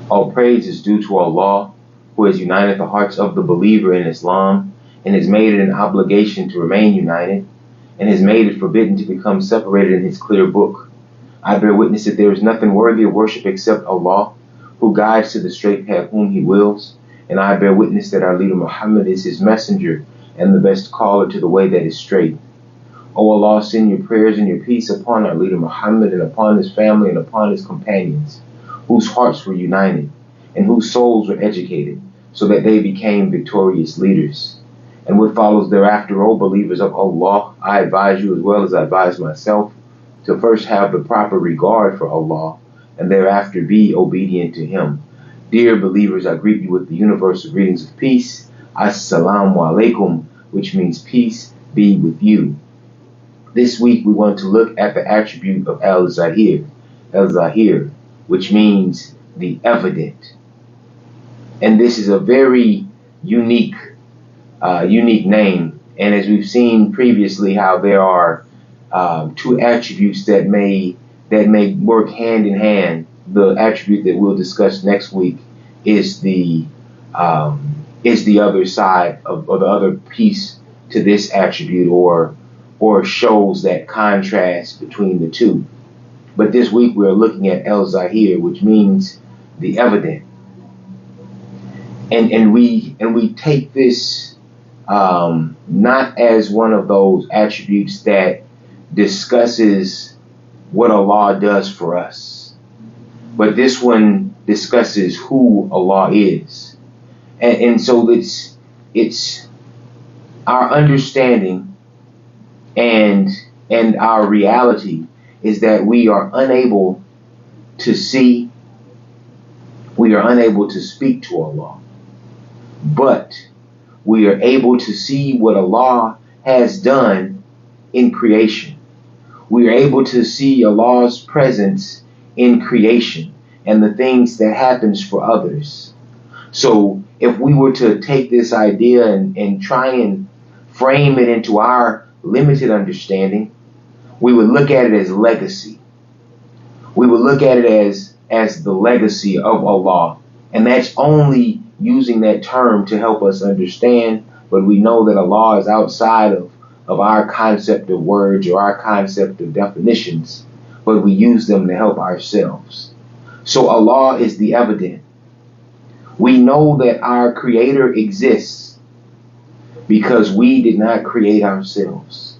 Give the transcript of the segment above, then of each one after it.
All praise is due to Allah, who has united the hearts of the believer in Islam and has made it an obligation to remain united, and has made it forbidden to become separated in his clear book. I bear witness that there is nothing worthy of worship except Allah, who guides to the straight path whom he wills, and I bear witness that our leader Muhammad is his messenger and the best caller to the way that is straight. O Allah, send your prayers and your peace upon our leader Muhammad and upon his family and upon his companions, whose hearts were united and whose souls were educated, so that they became victorious leaders. And what follows thereafter, O believers of Allah, I advise you as well as I advise myself to first have the proper regard for Allah and thereafter be obedient to him. Dear believers, I greet you with the universal greetings of peace. Assalamu alaikum, which means peace be with you. This week we want to look at the attribute of Al-Ẓāhir, which means the evident. And this is a very unique name. And as we've seen previously, how there are two attributes that may work hand in hand. The attribute that we'll discuss next week is the other side of, or the other piece to this attribute, or shows that contrast between the two. But this week we're looking at Al-Ẓāhir, which means the evident. And we take this not as one of those attributes that discusses what Allah does for us, but this one discusses who Allah is. And so it's our understanding and our reality is that we are unable to see, we are unable to speak to Allah, but we are able to see what Allah has done in creation. We are able to see Allah's presence in creation and the things that happens for others. So if we were to take this idea and try and frame it into our limited understanding, we would look at it as legacy. We would look at it as the legacy of Allah. And that's only using that term to help us understand, but we know that Allah is outside of our concept of words or our concept of definitions, but we use them to help ourselves. So Allah is the evident. We know that our Creator exists because we did not create ourselves.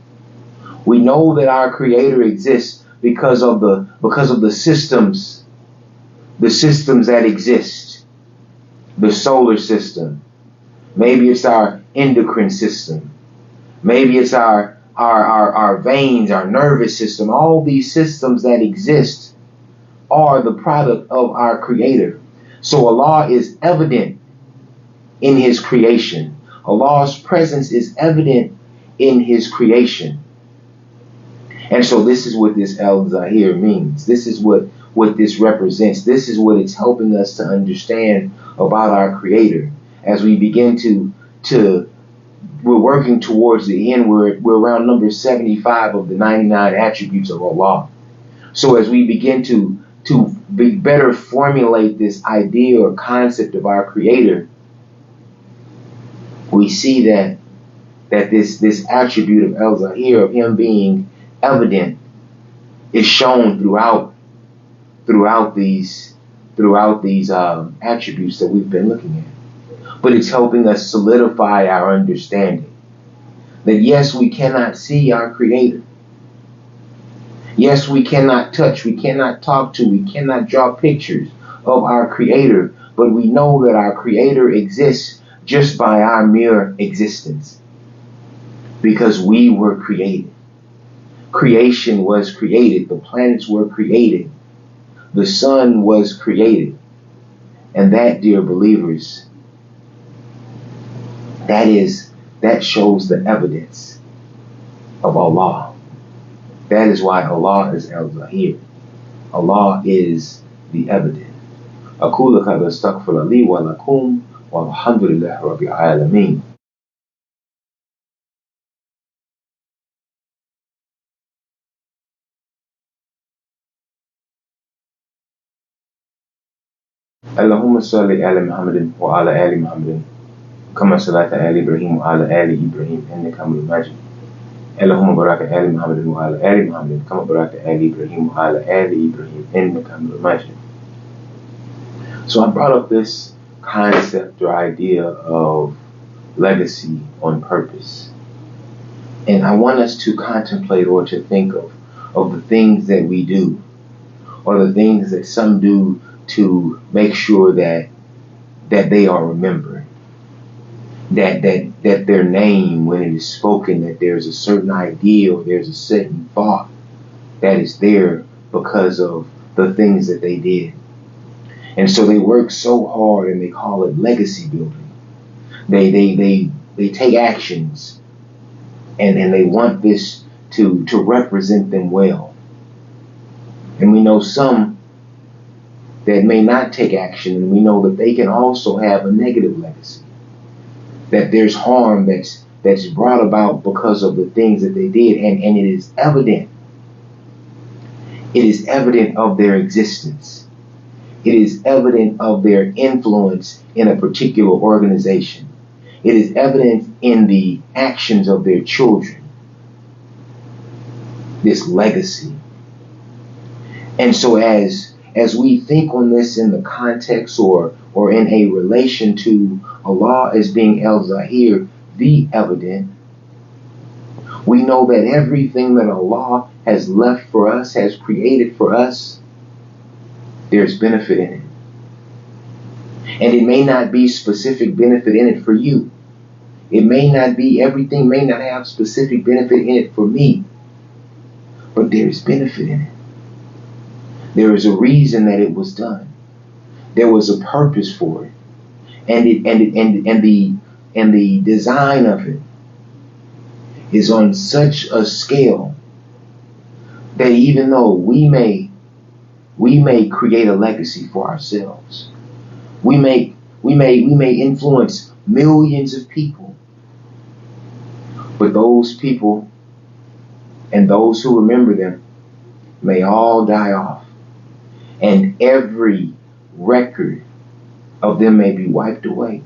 We know that our Creator exists because of the systems that exist. The solar system. Maybe it's our endocrine system. Maybe it's our veins, our nervous system. All these systems that exist are the product of our Creator. So Allah is evident in His creation. Allah's presence is evident in His creation. And so this is what this Al-Ẓāhir means. This is what this represents. This is what it's helping us to understand about our Creator. As we begin we're working towards the end. We're around number 75 of the 99 attributes of Allah. So as we begin to better formulate this idea or concept of our Creator, we see that this attribute of Al-Ẓāhir, of Him being evident, is shown throughout these attributes that we've been looking at. But it's helping us solidify our understanding that yes, we cannot see our Creator. Yes, we cannot touch, we cannot talk to, we cannot draw pictures of our Creator, but we know that our Creator exists just by our mere existence, because we were created. Creation was created, the planets were created, the sun was created, and that, dear believers, that shows the evidence of Allah. That is why Allah is Al-Ẓāhir. Allah is the evident. أقول هذا استغفر لي ولكم والحمد لله رب العالمين. اللهم صل على محمد وعلى آل محمد كما صليت على إبراهيم وعلى آل إبراهيم إنك حميد مجيد. اللهم بارك على محمد وعلى آل محمد كما باركت على إبراهيم وعلى آل إبراهيم إنك حميد مجيد. So I brought up this concept or idea of legacy on purpose. And I want us to contemplate or to think of the things that we do, or the things that some do to make sure that they are remembered. That their name, when it is spoken, that there's a certain idea or there's a certain thought that is there because of the things that they did. And so they work so hard and they call it legacy building. They take actions and they want this to represent them well. And we know some that may not take action, and we know that they can also have a negative legacy. That there's harm that's brought about because of the things that they did, and it is evident. It is evident of their existence. It is evident of their influence in a particular organization. It is evident in the actions of their children. This legacy. And so as we think on this in the context or in a relation to Allah as being Al-Ẓāhir, the evident, we know that everything that Allah has left for us, has created for us, there's benefit in it. And it may not be specific benefit in it for you. It may not be, everything may not have specific benefit in it for me. But there's benefit in it. There is a reason that it was done. There was a purpose for it. And the design of it is on such a scale that even though we may create a legacy for ourselves, we may influence millions of people, but those people and those who remember them may all die off, and every record of them may be wiped away.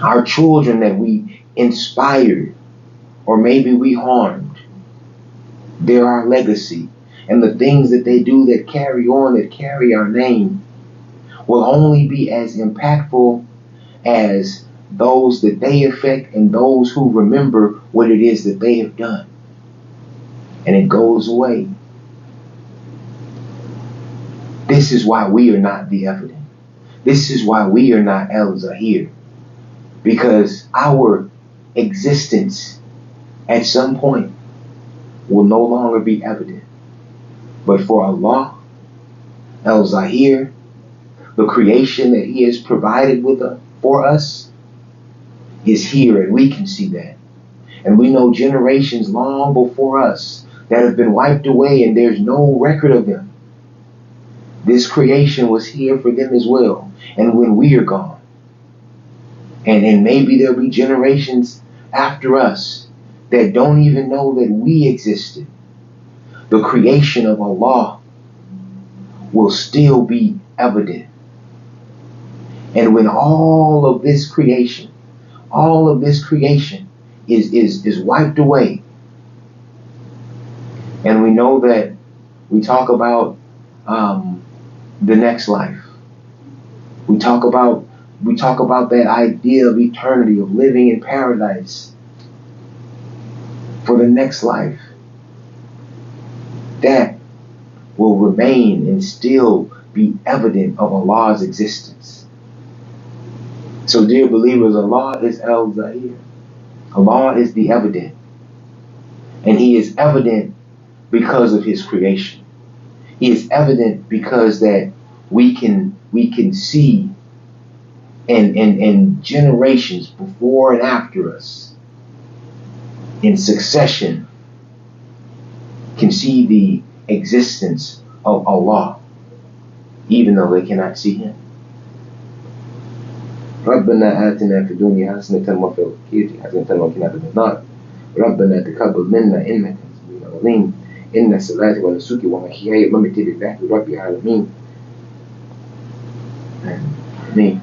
Our children that we inspired, or maybe we harmed, they're our legacy. And the things that they do that carry on, that carry our name, will only be as impactful as those that they affect and those who remember what it is that they have done. And it goes away. This is why we are not the evident. This is why we are not Al-Ẓāhir. Because our existence at some point will no longer be evident. But for Allah, Al-Ẓāhir, the creation that He has provided for us, is here, and we can see that. And we know generations long before us that have been wiped away, and there's no record of them. This creation was here for them as well. And when we are gone, and maybe there'll be generations after us that don't even know that we existed, the creation of Allah will still be evident. And when all of this creation is wiped away, and we know that we talk about the next life. We talk about that idea of eternity, of living in paradise for the next life. That will remain and still be evident of Allah's existence. So dear believers, Allah is Al-Ẓāhir. Allah is the evident. And He is evident because of His creation. He is evident because that we can see and generations before and after us in succession can see the existence of Allah, even though they cannot see Him. ربنا آتنا في الدنيا حسنة وفي الآخرة حسنة وقنا عذاب النار ربنا تقبل منا إنك أنت العظيم إن صلاتي ونسكي ومحياي ومماتي لله رب العالمين Me.